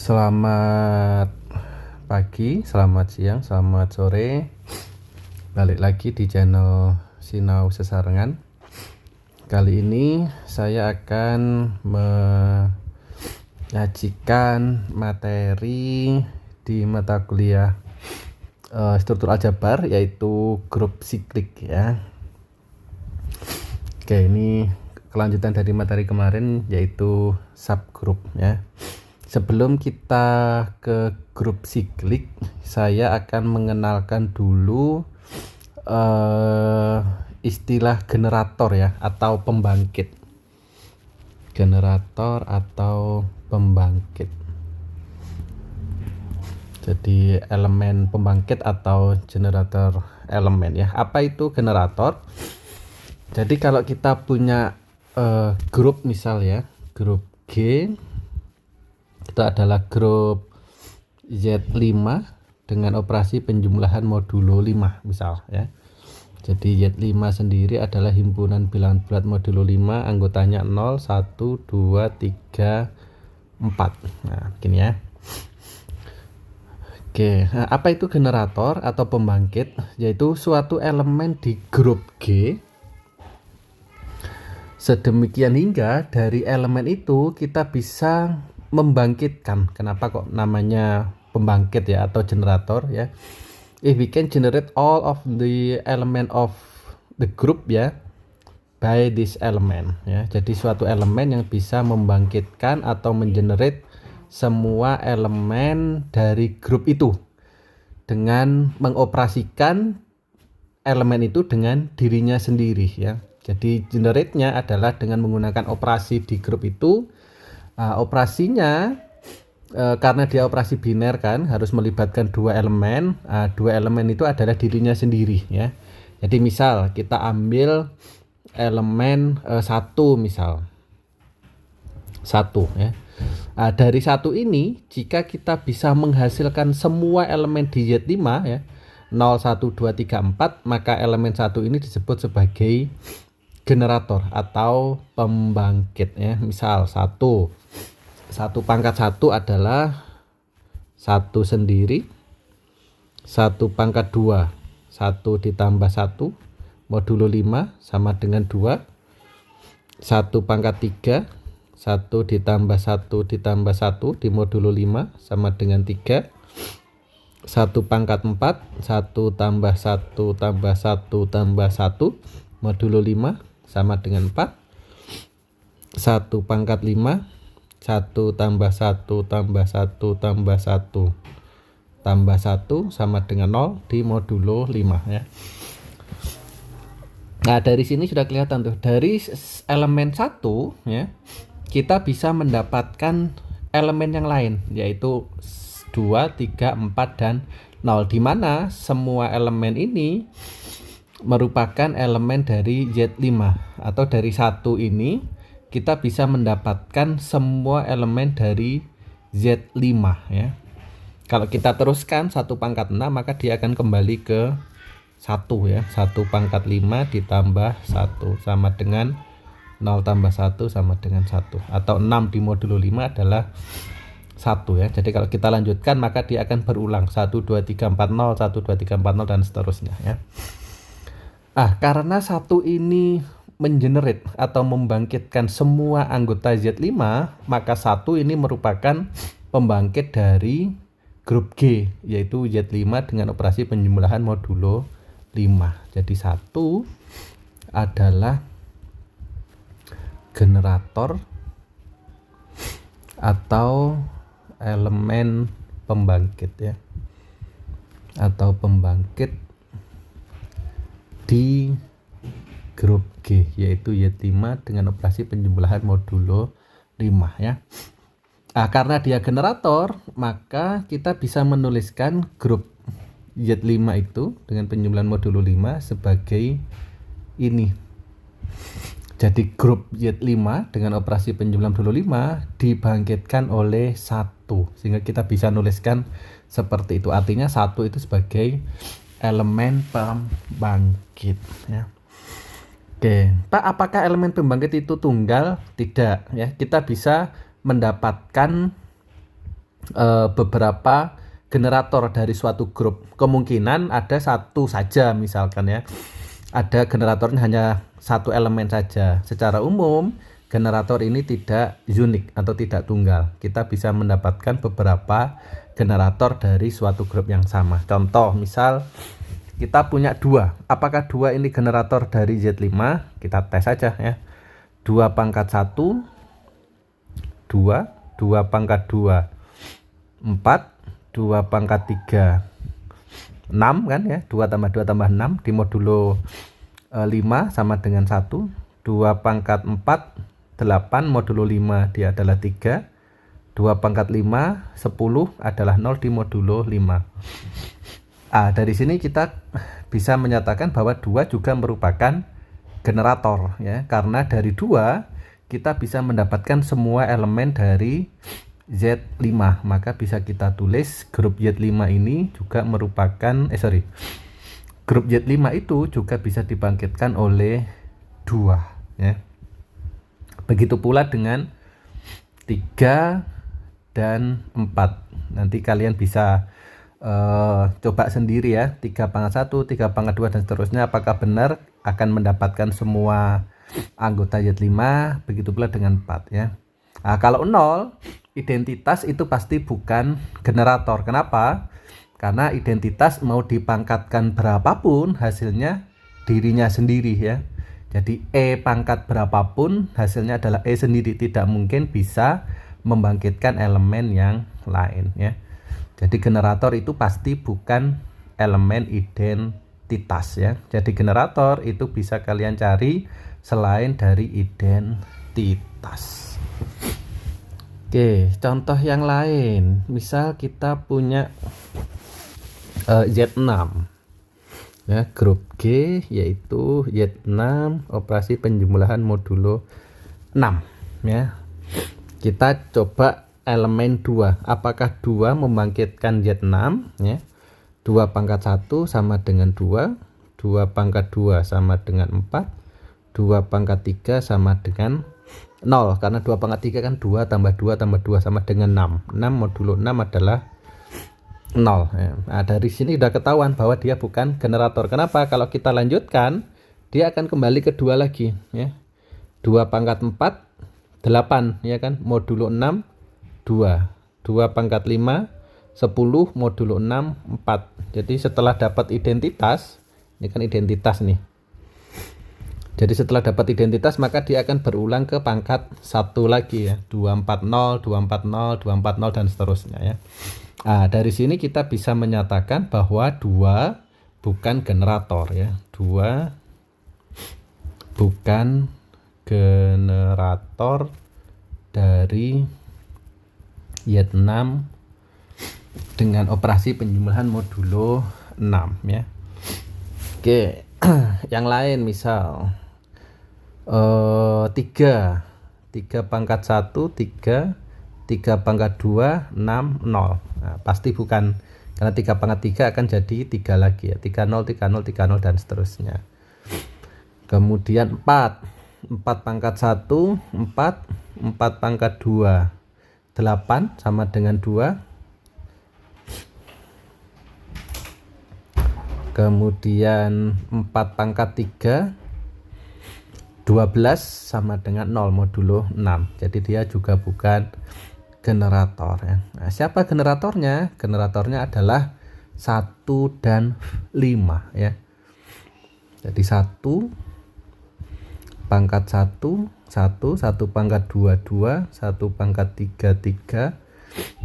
Selamat pagi, selamat siang, selamat sore. Balik lagi di channel Sinau Sesarengan. Kali ini saya akan menyajikan materi di mata kuliah struktur aljabar, yaitu grup siklik ya. Oke, ini kelanjutan dari materi kemarin, yaitu subgroup ya. Sebelum kita ke grup siklik, saya akan mengenalkan dulu istilah generator ya, atau pembangkit. Generator atau pembangkit. Jadi elemen pembangkit atau generator elemen ya. Apa itu generator? Jadi kalau kita punya grup misal ya, grup G itu adalah grup Z5 dengan operasi penjumlahan modulo 5 misal ya. Jadi Z5 sendiri adalah himpunan bilangan bulat modulo 5, anggotanya 0, 1, 2, 3, 4. Nah, begini ya. Oke, nah, apa itu generator atau pembangkit? Yaitu suatu elemen di grup G sedemikian hingga dari elemen itu kita bisa membangkitkan. Kenapa kok namanya pembangkit ya, atau generator ya? If we can generate all of the element of the group ya by this element ya. Jadi suatu elemen yang bisa membangkitkan atau mengenerate semua elemen dari grup itu dengan mengoperasikan elemen itu dengan dirinya sendiri ya. Jadi generate-nya adalah dengan menggunakan operasi di grup itu. Operasinya karena dia operasi biner kan, harus melibatkan dua elemen. Dua elemen itu adalah dirinya sendiri ya. Jadi misal kita ambil elemen 1 misal 1 ya. Dari 1 ini jika kita bisa menghasilkan semua elemen di Z5 ya, 0, 1, 2, 3, 4, maka elemen 1 ini disebut sebagai generator atau pembangkit ya. Misal 1 pangkat 1 adalah 1 sendiri, 1 pangkat 2 1 ditambah 1 modulo 5 sama dengan 2, 1 pangkat 3 1 ditambah 1 ditambah 1 di modulo 5 sama dengan 3, 1 pangkat 4 1 tambah 1 tambah 1 tambah 1 modulo 5 sama dengan 4, 1 pangkat 5 1 tambah 1 tambah 1 tambah 1 tambah 1 sama dengan 0 di modulo 5 ya. Nah, dari sini sudah kelihatan tuh, dari elemen 1 ya, kita bisa mendapatkan elemen yang lain, yaitu 2, 3, 4, dan 0, di mana semua elemen ini merupakan elemen dari Z5, atau dari 1 ini kita bisa mendapatkan semua elemen dari Z5 ya. Kalau kita teruskan 1 pangkat 6, maka dia akan kembali ke 1 ya. 1 pangkat 5 ditambah 1 sama dengan 0 tambah 1 sama dengan 1, atau 6 di modulo 5 adalah 1 ya. Jadi kalau kita lanjutkan maka dia akan berulang 1, 2, 3, 4, 0, 1, 2, 3, 4, 0, dan seterusnya ya. Karena 1 ini mengenerate atau membangkitkan semua anggota Z5, maka 1 ini merupakan pembangkit dari grup G, yaitu Z5 dengan operasi penjumlahan modulo 5. Jadi 1 adalah generator atau elemen pembangkit ya, atau pembangkit di grup G, yaitu Y5 dengan operasi penjumlahan modulo 5 ya. Karena dia generator, maka kita bisa menuliskan grup Z5 itu dengan penjumlahan modulo 5 sebagai ini. Jadi grup Z5 dengan operasi penjumlahan modulo 5 dibangkitkan oleh 1, sehingga kita bisa nuliskan seperti itu. Artinya 1 itu sebagai elemen pembangkit ya. Oke, Pak, apakah elemen pembangkit itu tunggal? Tidak ya. Kita bisa mendapatkan beberapa generator dari suatu grup. Kemungkinan ada satu saja misalkan ya. Ada generatornya hanya satu elemen saja. Secara umum generator ini tidak unik atau tidak tunggal. Kita bisa mendapatkan beberapa generator dari suatu grup yang sama. Contoh misal kita punya dua. Apakah dua ini generator dari Z5? Kita tes saja ya. 2 pangkat 1, 2, 2 pangkat 2, 4, 2 pangkat 3, 6 kan ya. 2 tambah 2 tambah 6 di modulo 5 sama dengan 1. 2 pangkat 4, 8 modulo 5 dia adalah 3. 2 pangkat 5, 10 adalah 0 di modulo 5. Dari sini kita bisa menyatakan bahwa 2 juga merupakan generator ya, karena dari 2 kita bisa mendapatkan semua elemen dari Z5. Maka bisa kita tulis grup Z5 ini juga merupakan grup Z5 itu juga bisa dibangkitkan oleh 2 ya. Begitu pula dengan 3 dan 4. Nanti kalian bisa coba sendiri ya. 3 pangkat 1, 3 pangkat 2 dan seterusnya. Apakah benar akan mendapatkan semua anggota Z5. Begitu pula dengan 4 ya. Kalau 0, identitas itu pasti bukan generator. Kenapa? Karena identitas mau dipangkatkan berapapun hasilnya dirinya sendiri ya. Jadi E pangkat berapapun hasilnya adalah E sendiri, tidak mungkin bisa membangkitkan elemen yang lain ya. Jadi generator itu pasti bukan elemen identitas ya. Jadi generator itu bisa kalian cari selain dari identitas. Oke, contoh yang lain. Misal kita punya Z6 ya, grup G yaitu Z6 operasi penjumlahan modulo 6 ya. Kita coba elemen 2. Apakah 2 membangkitkan Z6 ya? 2 pangkat 1 sama dengan 2, 2 pangkat 2 sama dengan 4, 2 pangkat 3 sama dengan 0. Karena 2 pangkat 3 kan 2 tambah 2 tambah 2 sama dengan 6. 6 modulo 6 adalah 0 ya. Dari sini sudah ketahuan bahwa dia bukan generator. Kenapa? Kalau kita lanjutkan dia akan kembali ke 2 lagi ya. 2 pangkat 4 8 ya kan, modulo 6 2, 2 pangkat 5 10 modulo 6 4. Jadi setelah dapat identitas, ini kan identitas nih. Jadi setelah dapat identitas maka dia akan berulang ke pangkat 1 lagi ya. 240, 240, 240 dan seterusnya ya. Dari sini kita bisa menyatakan bahwa 2 bukan generator ya. 2 bukan generator dari Z6 dengan operasi penjumlahan modulo 6 ya. Oke, yang lain misal 3 pangkat 1 3 pangkat 2 6 0. Pasti bukan, karena 3 pangkat 3 akan jadi 3 lagi ya. 30 30 30 dan seterusnya. Kemudian 4 pangkat 1 4 pangkat 2 8 sama dengan 2. Kemudian 4 pangkat 3 12 sama dengan 0 modulo 6. Jadi dia juga bukan generator ya. Siapa generatornya? Generatornya adalah 1 dan 5 ya. Jadi 1 pangkat 1 1 pangkat 2 2, 1 pangkat 3 3,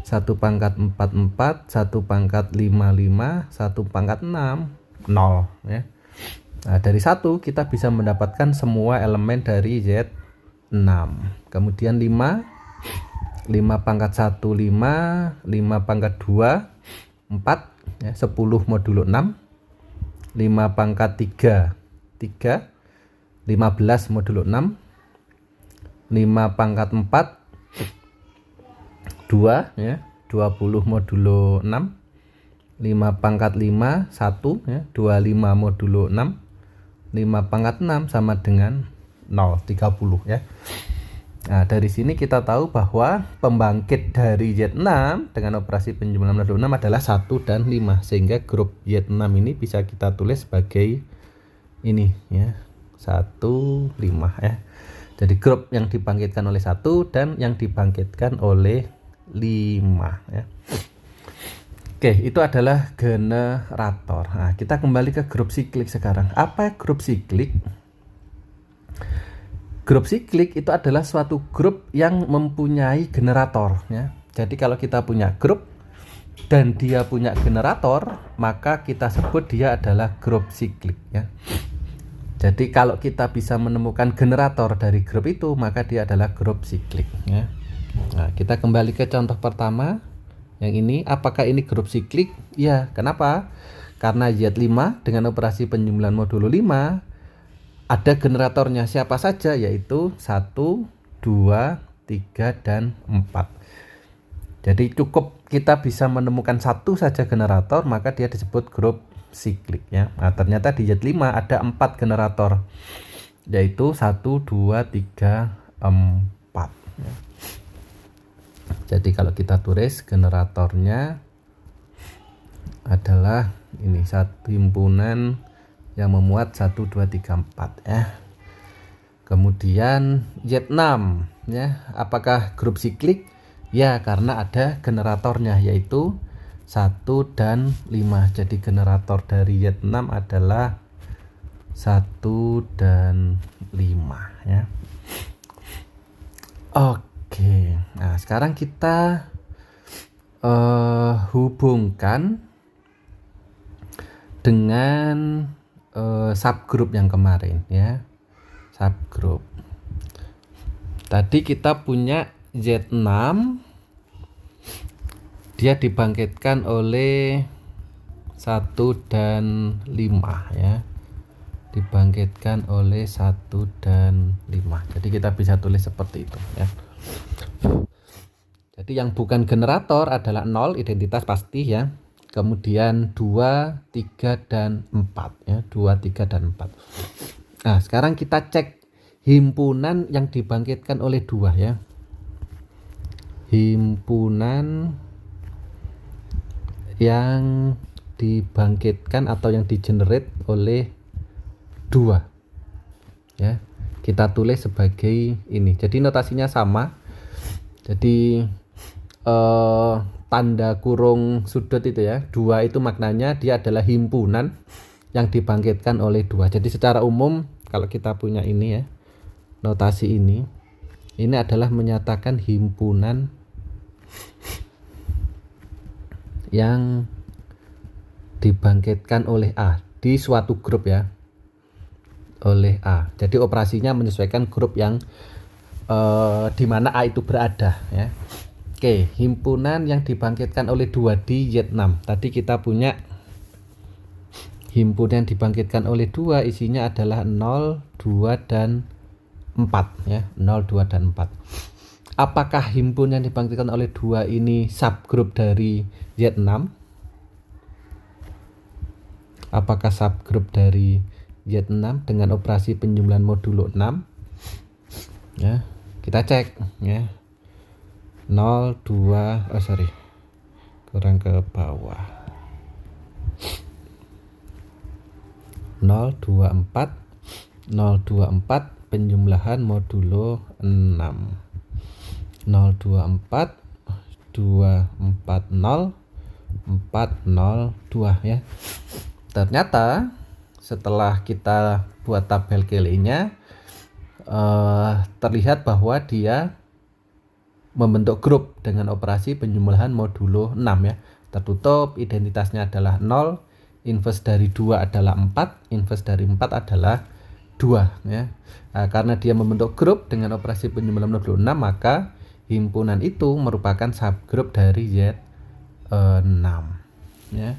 1 pangkat 4 4, 1 pangkat 5 5, 1 pangkat 6 0 ya. Dari 1 kita bisa mendapatkan semua elemen dari Z6. Kemudian 5 pangkat 1 5, 5 pangkat 2 4 ya, 10 modulo 6. 5 pangkat 3 3, 15 modulo 6. 5 pangkat 4 2 ya, 20 modulo 6. 5 pangkat 5 1 ya, 25 modulo 6. 5 pangkat 6 sama dengan 0 30 ya. Nah, dari sini kita tahu bahwa pembangkit dari Z6 dengan operasi penjumlahan modulo 6 adalah 1 dan 5. Sehingga grup Z6 ini bisa kita tulis sebagai ini ya. 1, 5 ya. Jadi grup yang dibangkitkan oleh 1 dan yang dibangkitkan oleh 5 ya. Oke, itu adalah generator. Nah, kita kembali ke grup siklik sekarang. Apa grup siklik? Grup siklik itu adalah suatu grup yang mempunyai generator ya. Jadi kalau kita punya grup dan dia punya generator, maka kita sebut dia adalah grup siklik ya. Jadi kalau kita bisa menemukan generator dari grup itu, maka dia adalah grup siklik ya. Nah, kita kembali ke contoh pertama. Yang ini, apakah ini grup siklik? Ya, kenapa? Karena Z5 dengan operasi penjumlahan modulo 5 ada generatornya siapa saja, yaitu 1, 2, 3, dan 4. Jadi cukup kita bisa menemukan satu saja generator, maka dia disebut grup siklik ya. Nah, ternyata di Z5 ada 4 generator, yaitu 1, 2, 3, 4 ya. Jadi kalau kita tulis generatornya adalah ini satu himpunan yang memuat 1, 2, 3, 4 ya. Kemudian Z6 ya, apakah grup siklik? Ya, karena ada generatornya yaitu 1 dan 5. Jadi generator dari Z6 adalah 1 dan 5 ya. Oke. Nah, sekarang kita hubungkan dengan subgroup yang kemarin ya. Subgroup. Tadi kita punya Z6, dia dibangkitkan oleh 1 dan 5 ya. Dibangkitkan oleh 1 dan 5. Jadi kita bisa tulis seperti itu ya. Jadi yang bukan generator adalah 0, identitas pasti ya. Kemudian 2, 3, dan 4 ya. 2, 3, dan 4. Nah, sekarang kita cek himpunan yang dibangkitkan oleh 2 ya. Himpunan yang dibangkitkan atau yang digenerate oleh 2 ya. Kita tulis sebagai ini. Jadi notasinya sama. Jadi tanda kurung sudut itu ya, 2 itu maknanya dia adalah himpunan yang dibangkitkan oleh 2. Jadi secara umum kalau kita punya ini ya, notasi ini adalah menyatakan himpunan yang dibangkitkan oleh A di suatu grup ya, oleh A. Jadi operasinya menyesuaikan grup yang di mana A itu berada ya. Oke, himpunan yang dibangkitkan oleh 2 di Z6. Tadi kita punya himpunan yang dibangkitkan oleh 2 isinya adalah 0, 2, dan 4 ya. 0, 2, dan 4. Apakah himpunan yang dibangkitkan oleh 2 ini subgrup dari Z6? Apakah subgrup dari Z6 dengan operasi penjumlahan modulo 6? Ya, kita cek ya. 0, 2, kurang ke bawah. 0, 2, 4, 0, 2, 4 penjumlahan modulo 6. 0, 2, 4, 2, 4, 0, 4, 0, 2 ya. Ternyata setelah kita buat tabel Cayley-nya terlihat bahwa dia membentuk grup dengan operasi penjumlahan modulo 6 ya. Tertutup, identitasnya adalah 0, inverse dari 2 adalah 4, inverse dari 4 adalah 2 ya. Nah, karena dia membentuk grup dengan operasi penjumlahan modulo 6, maka himpunan itu merupakan subgrup dari Z6 ya.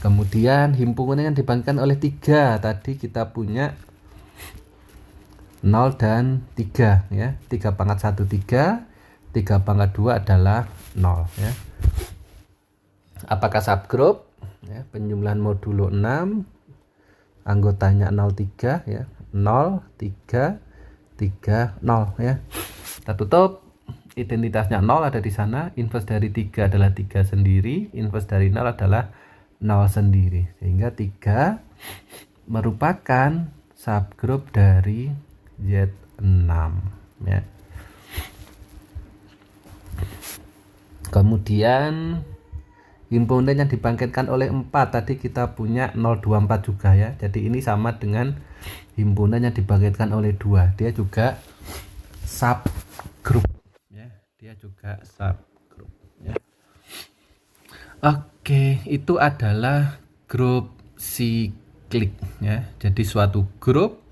Kemudian himpunan yang dibangkitkan oleh 3, tadi kita punya 0 dan 3 ya. 3 pangkat 1 3, 3 pangkat 2 adalah 0 ya. Apakah subgrup ya, penjumlahan modulo 6, anggotanya 03 ya. 0, 3, 3, 0 ya. Kita tutup. Identitasnya 0 ada di sana. Inverse dari 3 adalah 3 sendiri. Inverse dari 0 adalah 0 sendiri. Sehingga 3 merupakan subgroup dari Z6 ya. Kemudian himpunan yang dibangkitkan oleh 4 tadi kita punya 024 juga ya. Jadi ini sama dengan himpunan yang dibangkitkan oleh 2. Dia juga subgroup ya. Dia juga subgroup ya. Oke, itu adalah grup siklik ya. Jadi suatu grup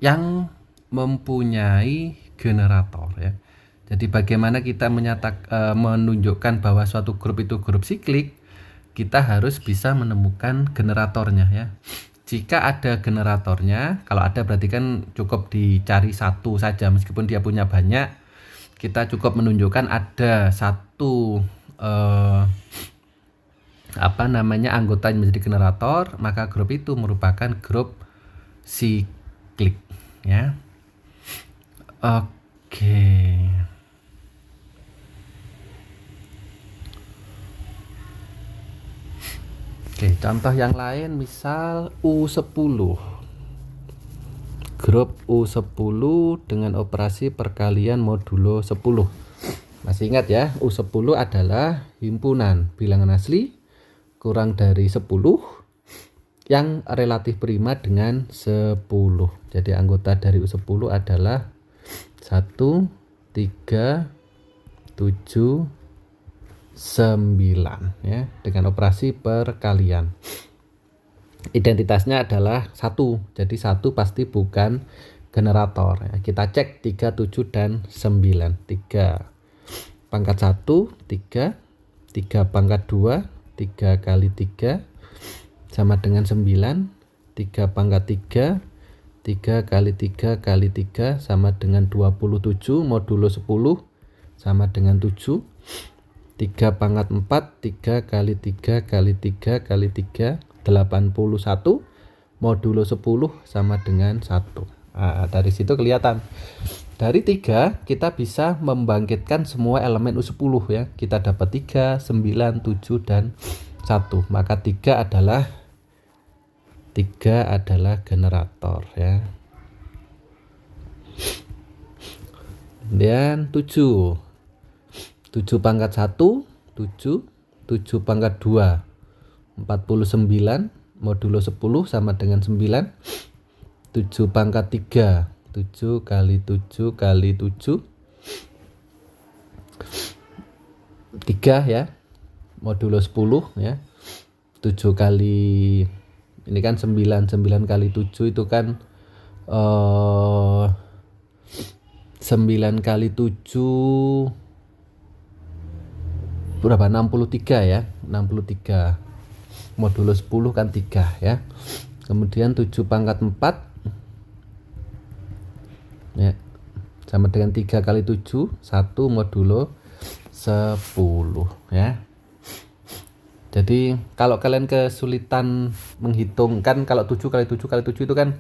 yang mempunyai generator ya. Jadi bagaimana kita menunjukkan bahwa suatu grup itu grup siklik, kita harus bisa menemukan generatornya ya. Jika ada generatornya, kalau ada berarti kan cukup dicari satu saja, meskipun dia punya banyak, kita cukup menunjukkan ada satu anggota yang menjadi generator, maka grup itu merupakan grup siklik ya. Oke. Oke, contoh yang lain misal U10. Grup U10 dengan operasi perkalian modulo 10. Masih ingat ya, U10 adalah himpunan bilangan asli kurang dari 10 yang relatif prima dengan 10. Jadi anggota dari U10 adalah 1, 3, 7, 9 ya, dengan operasi perkalian. Identitasnya adalah 1. Jadi 1 pasti bukan generator ya. Kita cek 3, 7 dan 9. 3 pangkat 1 3, 3 pangkat 2 3 kali 3 sama dengan 9. 3 pangkat 3 3 kali 3 kali 3 sama dengan 27 modulo 10 sama dengan 7. 3 pangkat 4 3 kali 3 kali 3 kali 3 81 modulo 10 sama dengan 1. Nah, dari situ kelihatan dari 3 kita bisa membangkitkan semua elemen U10 ya. Kita dapat 3, 9, 7 dan 1. Maka 3 adalah generator ya. Dan 7 pangkat 1 7 pangkat 2 49 modulo 10 sama dengan 9. 7 pangkat 3 7 kali 7 kali 7 3 ya modulo 10 ya. 7 kali ini kan 9 kali 7 itu kan 9 kali 7 berapa? 63 ya. 63 modulo 10 kan 3 ya. Kemudian 7 pangkat 4 ya sama dengan 3 kali 7 1 modulo 10 ya. Jadi kalau kalian kesulitan menghitung kan, kalau 7 kali 7 kali 7 itu kan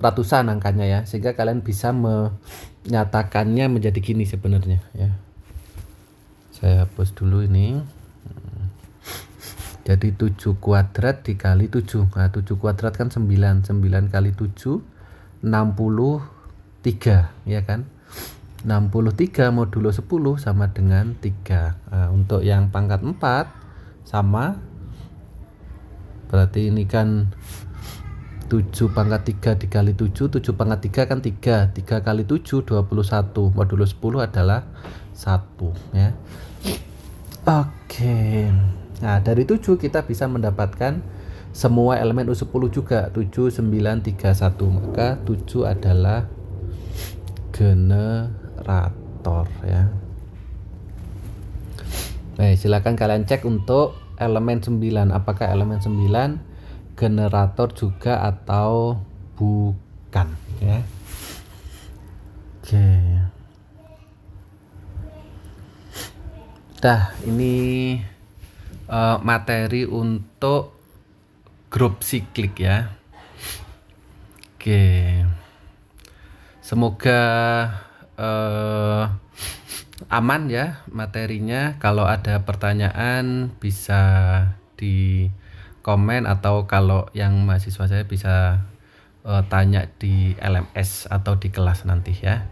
ratusan angkanya ya, sehingga kalian bisa menyatakannya menjadi gini sebenarnya ya. Saya hapus dulu ini. Jadi 7 kuadrat dikali 7. Nah 7 kuadrat kan 9 kali 7 63 ya kan. 63 modulo 10 sama dengan 3. Nah, untuk yang pangkat 4 sama, berarti ini kan 7 pangkat 3 dikali 7. 7 pangkat 3 kan 3. 3 kali 7 21. Modulo 10 adalah 1 ya. Oke. Nah, dari 7 kita bisa mendapatkan semua elemen U10 juga. 7, 9, 3, 1. Maka 7 adalah generator ya. Baik, silakan kalian cek untuk elemen 9. Apakah elemen 9 generator juga atau bukan ya. Oke. Dah, ini materi untuk grup siklik ya. Oke. Semoga eh, aman ya materinya. Kalau ada pertanyaan bisa di komen, atau kalau yang mahasiswa saya bisa tanya di LMS atau di kelas nanti ya.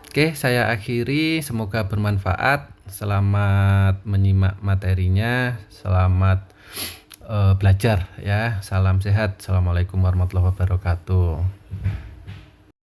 Oke, saya akhiri. Semoga bermanfaat. Selamat menyimak materinya. Selamat belajar ya. Salam sehat. Assalamualaikum warahmatullahi wabarakatuh.